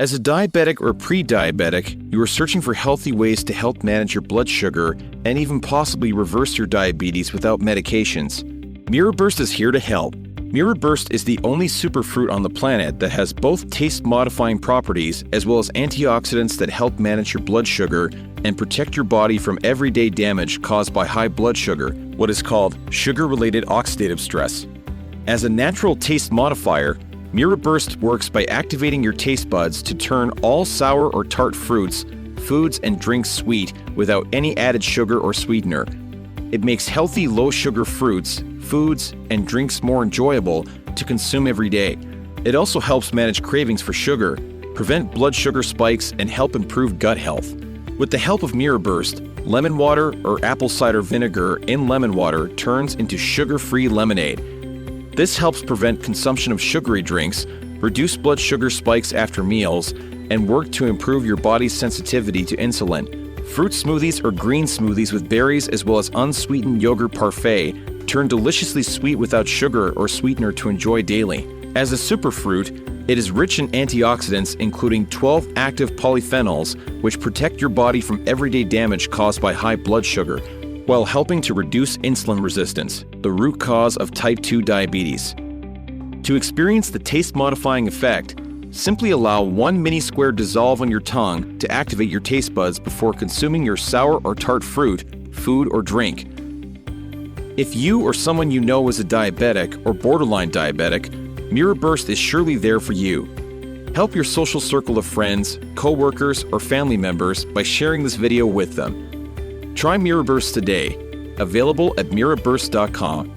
As a diabetic or pre-diabetic, you are searching for healthy ways to help manage your blood sugar and even possibly reverse your diabetes without medications. MiraBurst is here to help. MiraBurst is the only superfruit on the planet that has both taste-modifying properties as well as antioxidants that help manage your blood sugar and protect your body from everyday damage caused by high blood sugar, what is called sugar-related oxidative stress. As a natural taste modifier, MiraBurst works by activating your taste buds to turn all sour or tart fruits, foods, and drinks sweet without any added sugar or sweetener. It makes healthy, low-sugar fruits, foods, and drinks more enjoyable to consume every day. It also helps manage cravings for sugar, prevent blood sugar spikes, and help improve gut health. With the help of MiraBurst, lemon water or apple cider vinegar in lemon water turns into sugar-free lemonade. This helps prevent consumption of sugary drinks, reduce blood sugar spikes after meals, and work to improve your body's sensitivity to insulin. Fruit smoothies or green smoothies with berries as well as unsweetened yogurt parfait turn deliciously sweet without sugar or sweetener to enjoy daily. As a superfruit, it is rich in antioxidants including 12 active polyphenols which protect your body from everyday damage caused by high blood sugar, while helping to reduce insulin resistance, the root cause of type 2 diabetes. To experience the taste-modifying effect, simply allow one mini square dissolve on your tongue to activate your taste buds before consuming your sour or tart fruit, food, or drink. If you or someone you know is a diabetic or borderline diabetic, MiraBurst is surely there for you. Help your social circle of friends, co-workers, or family members by sharing this video with them. Try MiraBurst today. Available at MiraBurst.com.